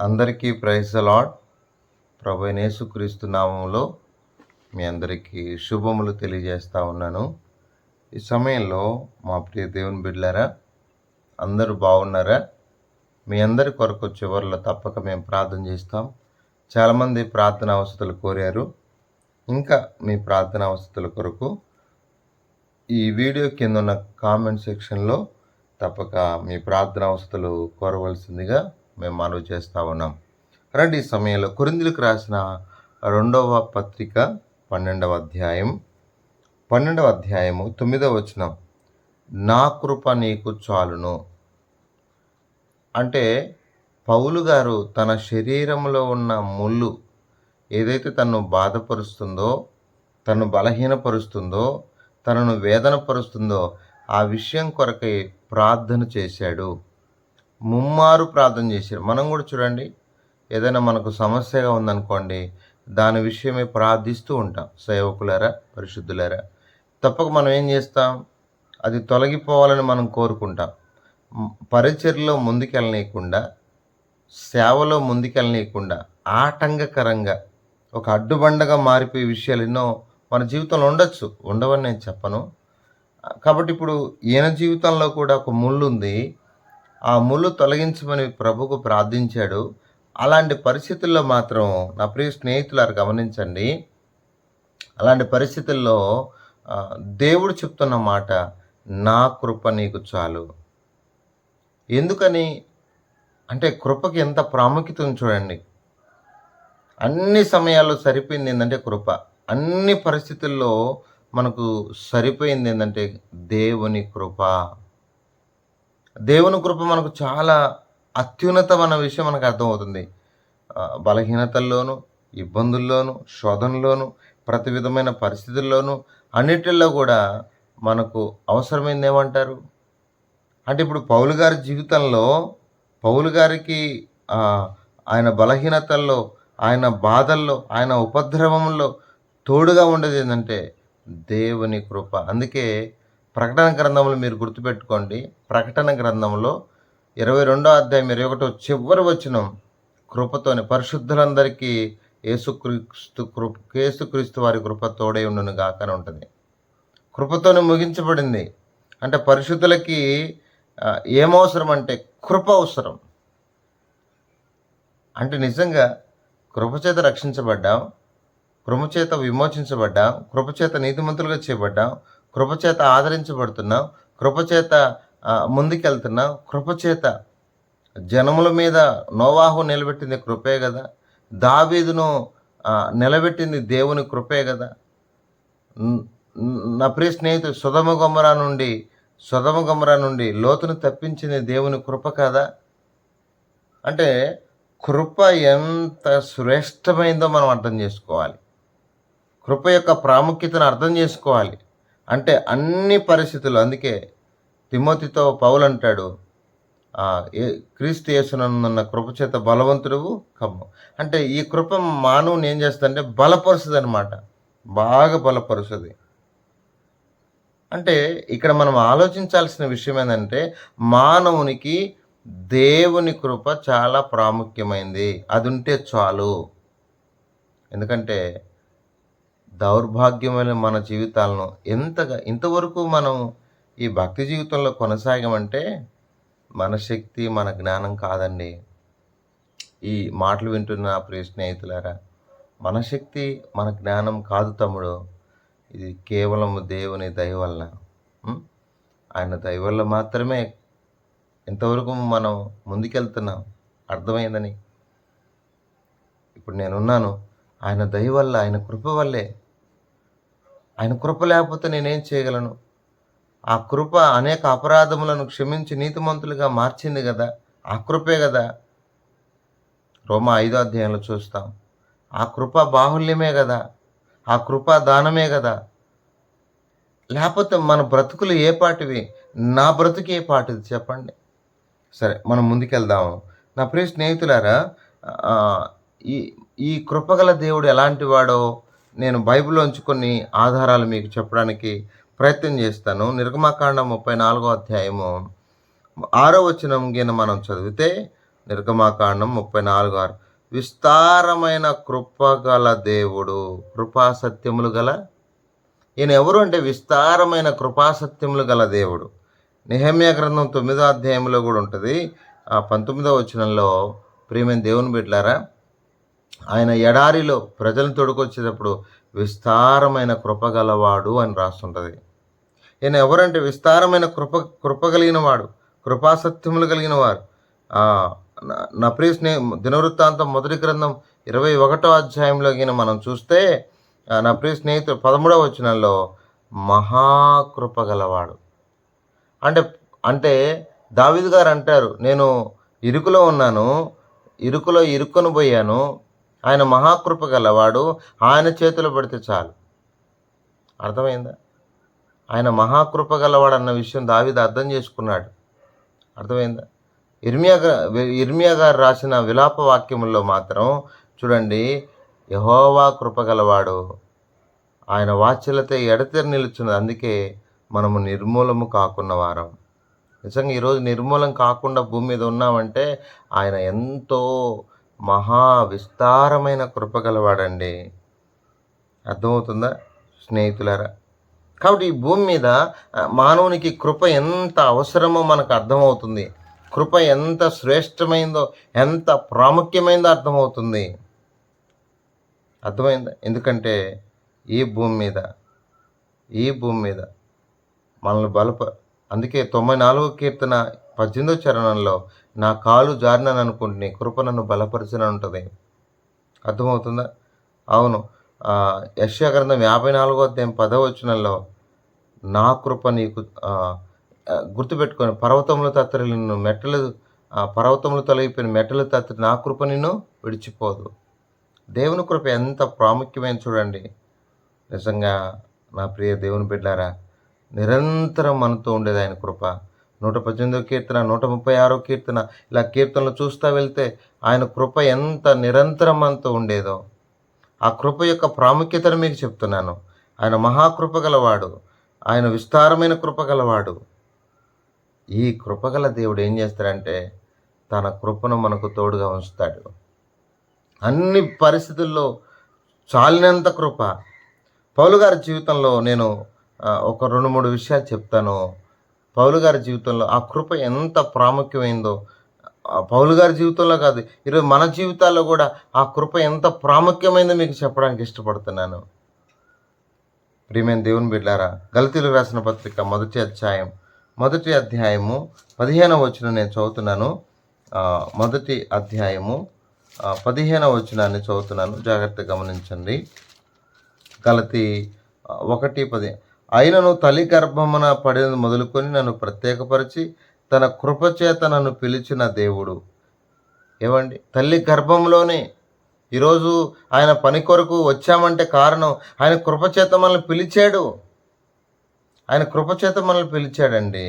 అందరికీ praise the lord. ప్రభువైన యేసుక్రీస్తు నామములో మీ అందరికీ శుభములు తెలియజేస్తా ఉన్నాను. ఈ సమయంలో మా ప్రియ దేవుని బిడ్డలారా, అందరూ బాగున్నారా? మీ అందరి కొరకు చివరిలో తప్పక మేము ప్రార్థన చేస్తాం. చాలామంది ప్రార్థన అవసరాలు కోరారు. ఇంకా మీ ప్రార్థన అవసరాల కొరకు ఈ వీడియో కింద ఉన్న కామెంట్ సెక్షన్లో తప్పక మీ ప్రార్థన అవసరాలు కోరవలసిందిగా మేము మనవి చేస్తూ ఉన్నాం. రండి, ఈ సమయంలో కొరింథీయులకు రాసిన 2వ పత్రిక 12వ అధ్యాయం 9వ వచనం, నా కృప నీకు చాలును. అంటే పౌలు గారు తన శరీరంలో ఉన్న ముళ్ళు ఏదైతే తనను బాధపరుస్తుందో, తనను బలహీనపరుస్తుందో, తనను వేదనపరుస్తుందో ఆ విషయం కొరకై ప్రార్థన చేశాడు. ముమ్మారు ప్రార్థన చేశాడు. మనం కూడా చూడండి, ఏదైనా మనకు సమస్యగా ఉందనుకోండి, దాని విషయమే ప్రార్థిస్తూ ఉంటాం. సేవకులారా, పరిశుద్ధులారా, తప్పక మనం ఏం చేస్తాం? అది తొలగిపోవాలని మనం కోరుకుంటాం. పరిచర్యలో ముందుకెళ్ళనీయకుండా, సేవలో ముందుకెళ్ళనీయకుండా, ఆటంకకరంగా ఒక అడ్డుబండగా మారిపోయే విషయాలు ఎన్నో మన జీవితంలో ఉండొచ్చు. ఉండవని నేను చెప్పను. కాబట్టి ఇప్పుడు ఈయన జీవితంలో కూడా ఒక ముళ్ళు ఉంది. ఆ ముళ్ళు తొలగించమని ప్రభుకు ప్రార్థించాడు. అలాంటి పరిస్థితుల్లో మాత్రం నా ప్రియ స్నేహితులారు గమనించండి, అలాంటి పరిస్థితుల్లో దేవుడు చెప్తున్న మాట, నా కృప నీకు చాలు. ఎందుకని అంటే కృపకి ఎంత ప్రాముఖ్యత ఉంది చూడండి. అన్ని సమయాల్లో సరిపోయింది ఏంటంటే కృప. అన్ని పరిస్థితుల్లో మనకు సరిపోయింది ఏంటంటే దేవుని కృప. దేవుని కృప మనకు చాలా అత్యున్నతమైన విషయం మనకు అర్థమవుతుంది. బలహీనతల్లోనూ, ఇబ్బందుల్లోనూ, శోధనలోనూ, ప్రతి విధమైన పరిస్థితుల్లోనూ, అన్నిటిల్లో కూడా మనకు అవసరమైంది ఏమంటారు అంటే, ఇప్పుడు పౌలు గారి జీవితంలో పౌలు గారికి ఆయన బలహీనతల్లో, ఆయన బాధల్లో, ఆయన ఉపద్రవంలో తోడుగా ఉండేది ఏంటంటే దేవుని కృప. అందుకే ప్రకటన గ్రంథంలో మీరు గుర్తుపెట్టుకోండి, ప్రకటన గ్రంథంలో 22వ అధ్యాయం 21 చివరి వచనం, కృపతోని పరిశుద్ధులందరికీ యేసుక్రీస్తు వారి కృప తోడై ఉండును గాక అని ఉంటుంది. కృపతోనే ముగించబడింది. అంటే పరిశుద్ధులకి ఏమవసరం అంటే కృప అవసరం. అంటే నిజంగా కృపచేత రక్షించబడ్డాం, కృపచేత విమోచించబడ్డాం, కృపచేత నీతిమంతులుగా చేయబడ్డాం, కృపచేత ఆదరించబడుతున్నాం, కృపచేత ముందుకెళ్తున్నాం, కృపచేత జనముల మీద నోవాహు నిలబెట్టింది కృపే కదా, దావీదును నిలబెట్టింది దేవుని కృపే కదా. నా ప్రియ స్నేహితుడు సొదొమ గొమొర్రా నుండి లోతును తప్పించింది దేవుని కృప కదా. అంటే కృప ఎంత శ్రేష్టమైందో మనం అర్థం చేసుకోవాలి. కృప యొక్క ప్రాముఖ్యతను అర్థం చేసుకోవాలి. అంటే అన్ని పరిస్థితులు, అందుకే తిమోతితో పౌలు అంటాడు, క్రీస్తు యేసునందున్న కృపచేత బలవంతుడు కమ్ము. అంటే ఈ కృప మానవుని ఏం చేస్తుందంటే బలపరుస్తుంది అనమాట, బాగా బలపరుస్తుంది. అంటే ఇక్కడ మనం ఆలోచించాల్సిన విషయం ఏంటంటే, మానవునికి దేవుని కృప చాలా ప్రాముఖ్యమైంది. అది ఉంటే చాలు. ఎందుకంటే దౌర్భాగ్యమైన మన జీవితాలను ఇంతవరకు మనం ఈ భక్తి జీవితంలో కొనసాగమంటే మన శక్తి, మన జ్ఞానం కాదండి. ఈ మాటలు వింటున్న ప్రియ స్నేహితులారా, మన శక్తి, మన జ్ఞానం కాదు తమ్ముడు. ఇది కేవలం దేవుని దయ వల్ల, ఆయన దయ వల్ల మాత్రమే ఇంతవరకు మనం ముందుకెళ్తున్నాం. అర్థమైందని ఇప్పుడు నేనున్నాను ఆయన దయ వల్ల, ఆయన కృప వల్లే. ఆయన కృప లేకపోతే నేనేం చేయగలను? ఆ కృప అనేక అపరాధములను క్షమించి నీతిమంతులుగా మార్చింది కదా, ఆ కృపే కదా. రోమా 5వ అధ్యాయంలో చూస్తాం, ఆ కృప బాహుల్యమే కదా, ఆ కృప దానమే కదా. లేకపోతే మన బ్రతుకులు ఏ పాటివి? నా బ్రతుకు ఏ పాటిది చెప్పండి. సరే, మనం ముందుకెళ్దాము. నా ప్రియ స్నేహితులారా, ఈ కృపగల దేవుడు ఎలాంటి వాడో నేను బైబిల్లోంచి కొన్ని ఆధారాలు మీకు చెప్పడానికి ప్రయత్నం చేస్తాను. నిర్గమకాండం 34వ అధ్యాయము 6వ వచనం గిన మనం చదివితే, నిర్గమాకాండం 34:6. విస్తారమైన కృపగల దేవుడు, కృపాసత్యములు గల ఈయన ఎవరు అంటే విస్తారమైన కృపాసత్యములు గల దేవుడు. నెహెమ్యా గ్రంథం 9వ అధ్యాయంలో కూడా ఉంటుంది. 19వ వచనంలో, ప్రియమైన దేవుని బిడ్డలారా, ఆయన ఎడారిలో ప్రజలను తొడుకొచ్చేటప్పుడు విస్తారమైన కృప గలవాడు అని రాస్తుంటుంది. ఈయన ఎవరంటే విస్తారమైన కృప కలిగిన వాడు, కృపాసత్యములు కలిగిన వారు. నా ప్రియ దినవృత్తాంతం మొదటి గ్రంథం 21వ అధ్యాయంలో గిన మనం చూస్తే, నా ప్రియ స్నేహితుడు 13వ వచనంలో మహాకృప గలవాడు అంటే అంటే దావీదు గారు అంటారు, నేను ఇరుకులో ఉన్నాను, ఇరుకులో ఇరుక్కొని పోయాను, ఆయన మహాకృప గలవాడు, ఆయన చేతిలో పడితే చాలు. అర్థమైందా? ఆయన మహాకృప గలవాడు అన్న విషయం దావీదు అర్థం చేసుకున్నాడు. అర్థమైందా? ఇర్మియా గారు రాసిన విలాప వాక్యముల్లో మాత్రం చూడండి, యెహోవా కృప గలవాడు, ఆయన వాత్సల్యత ఎడతెరి నిలుచున్నది, అందుకే మనము నిర్మూలము కాకున్న వారం. నిజంగా ఈరోజు నిర్మూలం కాకుండా భూమి మీద ఉన్నామంటే ఆయన ఎంతో మహా విస్తారమైన కృప గలవాడండి. అర్థమవుతుందా స్నేహితులారా? కాబట్టి ఈ భూమి మీద మానవునికి కృప ఎంత అవసరమో మనకు అర్థమవుతుంది. కృప ఎంత శ్రేష్టమైందో, ఎంత ప్రాముఖ్యమైందో అర్థమవుతుంది. అర్థమైందా? ఎందుకంటే ఈ భూమి మీద మనల్ని అందుకే 94వ కీర్తన 18వ చరణంలో, నా కాలు జారినని అనుకుంటుని కృప నన్ను బలపరిచిన ఉంటుంది. అర్థమవుతుందా? అవును. యెషయా గ్రంథం 54వ అధ్యాయం 10వ వచనంలో, నా కృప నీకు గుర్తుపెట్టుకొని, పర్వతములు తత్తరిల్లిన మెట్టలు, పర్వతములు తొలగిపోయిన మెట్టలు తత్తరి నా కృప నిన్ను విడిచిపోదు. దేవుని కృప ఎంత ప్రాముఖ్యమైన చూడండి. నిజంగా నా ప్రియ దేవుని బిడ్డారా, నిరంతరం మనతో ఉండేది ఆయన కృప. 118వ కీర్తన, 136వ కీర్తన, ఇలా కీర్తనలు చూస్తూ వెళ్తే ఆయన కృప ఎంత నిరంతరం మనతో ఉండేదో. ఆ కృప యొక్క ప్రాముఖ్యతను మీకు చెప్తున్నాను. ఆయన మహాకృప గలవాడు, ఆయన విస్తారమైన కృప గలవాడు. ఈ కృపగల దేవుడు ఏం చేస్తాడంటే తన కృపను మనకు తోడుగా ఉంచుతాడు. అన్ని పరిస్థితుల్లో చాలినంత కృప. పౌలు గారి జీవితంలో నేను ఒక 2-3 విషయాలు చెప్తాను. పౌలు గారి జీవితంలో ఆ కృప ఎంత ప్రాముఖ్యమైందో, పౌలు గారి జీవితంలో కాదు, ఈరోజు మన జీవితాల్లో కూడా ఆ కృప ఎంత ప్రాముఖ్యమైందో మీకు చెప్పడానికి ఇష్టపడుతున్నాను. ప్రియమైన దేవుని బిడ్డారా, గలతీయులకు రాసిన పత్రిక మొదటి అధ్యాయము 15వ వచనం నేను చదువుతున్నాను. మొదటి అధ్యాయము 15వ వచనాన్ని చదువుతున్నాను, జాగ్రత్తగా గమనించండి. గలతీ 1:10. అయినను తల్లి గర్భమున పడినది మొదలుకొని నన్ను ప్రత్యేకపరిచి తన కృపచేత నన్ను పిలిచిన దేవుడు. ఏమండి, తల్లి గర్భంలోనే ఈరోజు ఆయన పని కొరకు వచ్చామంటే కారణం ఆయన కృపచేత మనల్ని పిలిచాడు. ఆయన కృపచేత మనల్ని పిలిచాడండి.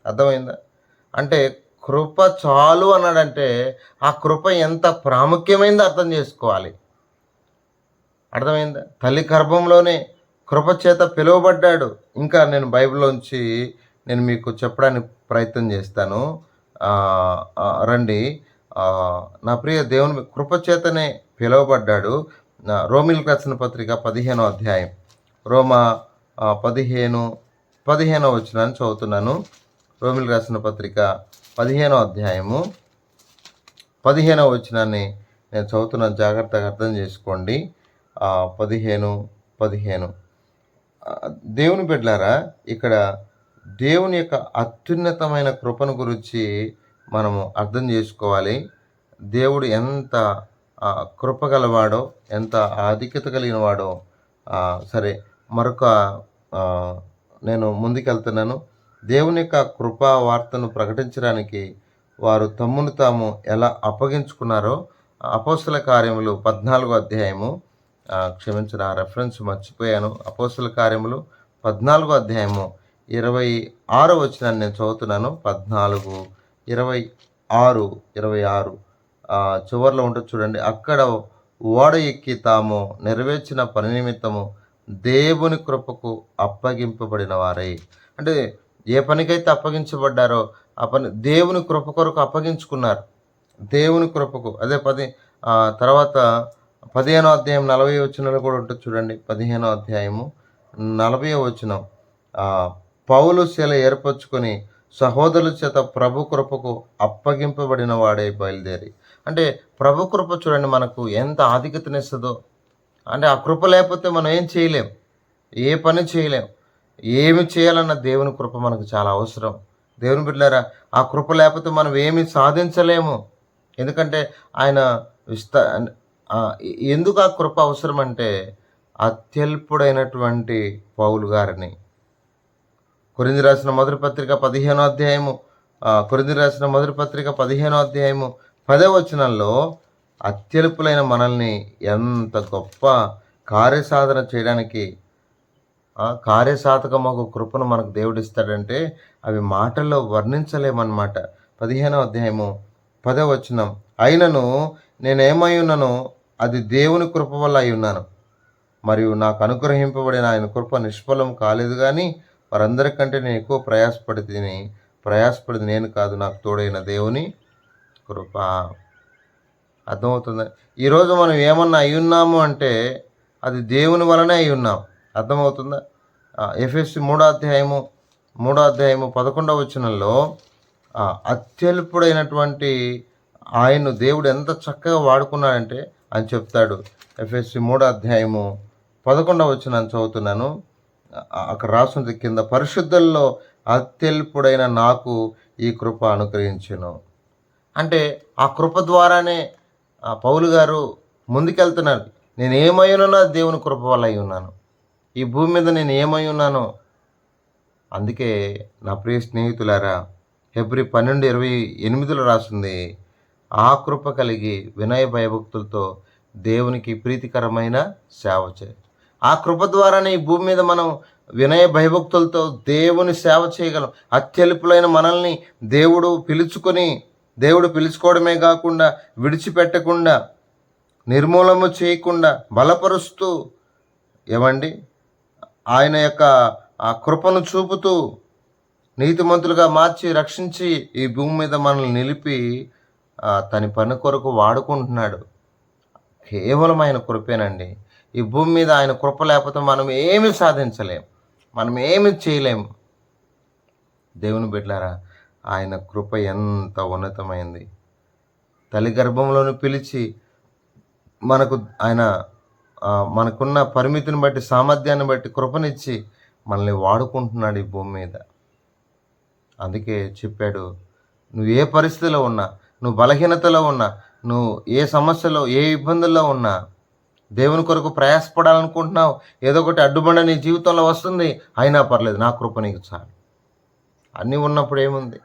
అర్థమైందా? అంటే కృప చాలు అన్నాడంటే ఆ కృప ఎంత ప్రాముఖ్యమైందో అర్థం చేసుకోవాలి. అర్థమైందా? తల్లి గర్భంలోనే కృపచేత పిలువబడ్డాడు. ఇంకా నేను బైబిల్లోంచి నేను మీకు చెప్పడానికి ప్రయత్నం చేస్తాను. రండి. నా ప్రియ దేవుని కృపచేతనే పిలువబడ్డాడు. రోమీయులకు రాసిన పత్రిక 15వ అధ్యాయం, రోమా 15వ వచనాన్ని చదువుతున్నాను. రోమీయులకు రాసిన పత్రిక 15వ అధ్యాయము 15వ వచనాన్ని నేను చదువుతున్నాను, జాగ్రత్తగా అర్థం చేసుకోండి. 15 దేవుని బిడ్డలారా, ఇక్కడ దేవుని యొక్క అత్యున్నతమైన కృపను గురించి మనము అర్థం చేసుకోవాలి. దేవుడు ఎంత కృపగలవాడో, ఎంత ఆధిక్యత కలిగిన వాడో. సరే, మరొక నేను ముందుకెళ్తున్నాను. దేవుని యొక్క కృపా వార్తను ప్రకటించడానికి వారు తమ్మును తాము ఎలా అప్పగించుకున్నారో అపోస్తల కార్యములు 14వ అధ్యాయము, క్షమించిన ఆ రెఫరెన్స్ మర్చిపోయాను. అపోస్తల కార్యములు 14వ అధ్యాయము 26వ వచనాన్ని నేను చదువుతున్నాను. 14:26 చివరిలో ఉంటుంది చూడండి. అక్కడ ఓడ ఎక్కి తాము నెరవేర్చిన పని నిమిత్తము దేవుని కృపకు అప్పగింపబడిన వారై. అంటే ఏ పనికైతే అప్పగించబడ్డారో ఆ పని దేవుని కృప కొరకు అప్పగించుకున్నారు. దేవుని కృపకు అదే తర్వాత 15వ అధ్యాయం 40 వచనంలో కూడా ఉంటుంది చూడండి. 15వ అధ్యాయము 40వ వచనం. పౌలు శిల ఏర్పరచుకొని సహోదరుల చేత ప్రభు కృపకు అప్పగింపబడిన వాడే బయలుదేరి. అంటే ప్రభు కృప చూడండి మనకు ఎంత ఆధిక్యతనిస్తుందో. అంటే ఆ కృప లేకపోతే మనం ఏం చేయలేం, ఏ పని చేయలేం. ఏమి చేయాలన్న దేవుని కృప మనకు చాలా అవసరం. దేవుని బిడ్డలారా, ఆ కృప లేకపోతే మనం ఏమి సాధించలేము. ఎందుకంటే ఆయన ఎందుకు ఆ కృప అవసరం అంటే, అత్యల్పుడైనటువంటి పౌలు గారిని కొరింథీ రాసిన మొదటి పత్రిక 15వ అధ్యాయము కొరింథీ రాసిన మొదటి పత్రిక 15వ అధ్యాయము 10వ వచనంలో అత్యల్పులైన మనల్ని ఎంత గొప్ప కార్యసాధన చేయడానికి కార్యసాధకమగు కృపను మనకు దేవుడిస్తాడంటే అవి మాటల్లో వర్ణించలేమన్నమాట. 15వ అధ్యాయము 10వ వచనం. అయినను నేనేమై ఉన్నానో అది దేవుని కృప వల్ల అయి ఉన్నాను, మరియు నాకు అనుగ్రహింపబడిన ఆయన కృప నిష్ఫలం కాలేదు, కానీ వారందరికంటే నేను ఎక్కువ ప్రయాసపడింది నేను కాదు, నాకు తోడైన దేవుని కృప. అర్థమవుతుందా? ఈరోజు మనం ఏమన్నా అయి ఉన్నాము అంటే అది దేవుని వలనే అయి ఉన్నాం. అర్థమవుతుందా? ఎఫెసీ 3వ అధ్యాయము 11వ వచనంలో అత్యల్పుడైనటువంటి ఆయన్ను దేవుడు ఎంత చక్కగా వాడుకున్నాడంటే అని చెప్తాడు. ఎఫెసీ 3వ అధ్యాయము 11వ వచనం చదువుతున్నాను. అక్కడ రాసుంది కింద, పరిశుద్ధుల్లో అత్యల్పుడైన నాకు ఈ కృప అనుగ్రహించెను. అంటే ఆ కృప ద్వారానే పౌలు గారు ముందుకెళ్తున్నారు. నేను ఏమై ఉన్నానో దేవుని కృప వల్ల అయి ఉన్నాను. ఈ భూమి మీద నేను ఏమై ఉన్నానో. అందుకే నా ప్రియ స్నేహితులారా, హెబ్రీ 12:28 రాస్తుంది, ఆ కృప కలిగి వినయ భయభక్తులతో దేవునికి ప్రీతికరమైన సేవ చేయి. ఆ కృప ద్వారానే ఈ భూమి మీద మనం వినయ భయభక్తులతో దేవుని సేవ చేయగలం. అత్యల్పులైన మనల్ని దేవుడు పిలుచుకోవడమే కాకుండా విడిచిపెట్టకుండా, నిర్మూలము చేయకుండా, బలపరుస్తూ ఏమండి ఆయన యొక్క ఆ కృపను చూపుతూ నీతిమంతులుగా మార్చి రక్షించి ఈ భూమి మీద మనల్ని నిలిపి తన పని కొరకు వాడుకుంటున్నాడు. కేవలం ఆయన కృపేనండి. ఈ భూమి మీద ఆయన కృప లేకపోతే మనం ఏమి సాధించలేం, మనం ఏమి చేయలేము. దేవుని బిడ్డలారా, ఆయన కృప ఎంత ఉన్నతమైంది. తల్లి గర్భంలోని పిలిచి మనకున్న పరిమితిని బట్టి, సామర్థ్యాన్ని బట్టి కృపనిచ్చి మనల్ని వాడుకుంటున్నాడు ఈ భూమి మీద. అందుకే చెప్పాడు, నువ్వు ఏ పరిస్థితిలో ఉన్నా, నువ్వు బలహీనతలో ఉన్నా, నువ్వు ఏ సమస్యలో ఏ ఇబ్బందుల్లో ఉన్నా, దేవుని కొరకు ప్రయాసపడాలనుకుంటున్నావు, ఏదో ఒకటి అడ్డుబండ నీ జీవితంలో వస్తుంది, అయినా పర్లేదు, నా కృప నీకు చాలు. అన్నీ ఉన్నప్పుడు ఏముంది,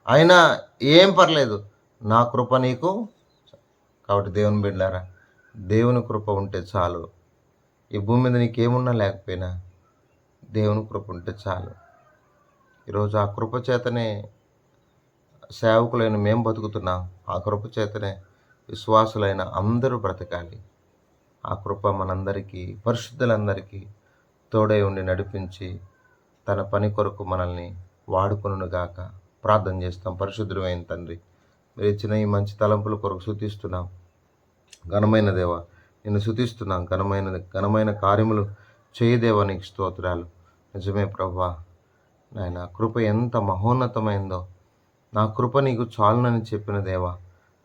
అయినా ఏం పర్లేదు, నా కృప నీకు. కాబట్టి దేవుని బిడ్డలారా, దేవుని కృప ఉంటే చాలు. ఈ భూమి మీద నీకేమున్నా లేకపోయినా దేవుని కృప ఉంటే చాలు. ఈరోజు ఆ కృప చేతనే సేవకులైన మేము బతుకుతున్నాం. ఆ కృప చేతనే విశ్వాసులైన అందరూ బ్రతకాలి. ఆ కృప మనందరికీ, పరిశుద్ధులందరికీ తోడై ఉండి నడిపించి తన పని కొరకు మనల్ని వాడుకొనుగాక. ప్రార్థన చేస్తాం. పరిశుద్ధుడైన తండ్రి, మీరు ఇచ్చిన ఈ మంచి తలంపుల కొరకు స్తుతిస్తున్నాం. ఘనమైన దేవ, నిన్ను స్తుతిస్తున్నాం. ఘనమైన కార్యములు చేయదేవా, నీకు స్తోత్రాలు. నిజమే ప్రభువా, నాయన కృప ఎంత మహోన్నతమైందో. నా కృప నీకు చాలునని చెప్పిన దేవా,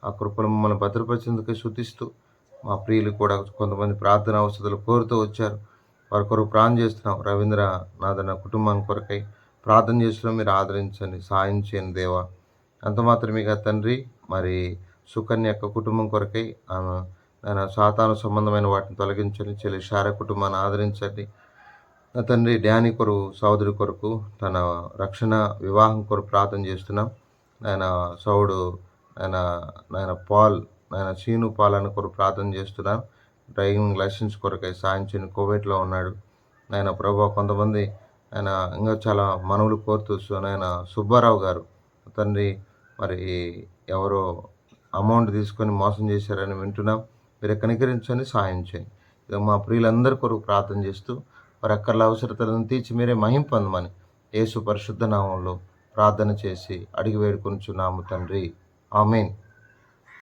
ఆ కృపను మమ్మల్ని భద్రపరిచేందుకు స్తుతిస్తూ, మా ప్రియులు కూడా కొంతమంది ప్రార్థన అవసరాలు కోరుతూ వచ్చారు. వారి కొరకు ప్రార్థన చేస్తున్నాం. రవీంద్ర నాదన కుటుంబానికి కొరకై ప్రార్థన చేస్తున్నాం. మీరు ఆదరించండి, సాయం చేయండి దేవా. అంత మాత్రమే కాదు తండ్రి, మరి సుకన్య యొక్క కుటుంబం కొరకై సాతాను సంబంధమైన వాటిని తొలగించండి. చెల్లి శార కుటుంబాన్ని ఆదరించండి నా తండ్రి. డ్యాని కొరకు, సోదరి కొరకు, తన రక్షణ వివాహం కొరకు ప్రార్థన చేస్తున్నాం. సౌడు సీను పాల్ అని కొరకు ప్రార్థన చేస్తున్నాం. డ్రైవింగ్ లైసెన్స్ కొరకై సాయం చేయని కోవిడ్లో ఉన్నాడు. ప్రభు కొంతమంది ఇంకా చాలా మనవులు కోరుతూ సుబ్బారావు గారు తండ్రి, మరి ఎవరో అమౌంట్ తీసుకొని మోసం చేశారని వింటున్నాం. మీరు కనికరించండి, సాయం చేయండి. ఇక మా ప్రియులందరి కొరకు ప్రార్థన చేస్తూ వారి అక్కర్ల అవసరతలను తీర్చి మీరే మహిమ పొందమని యేసు పరిశుద్ధ నామంలో ప్రార్థన చేసి అడిగి వేడుకొనుచున్నాము తండ్రి. ఆమేన్.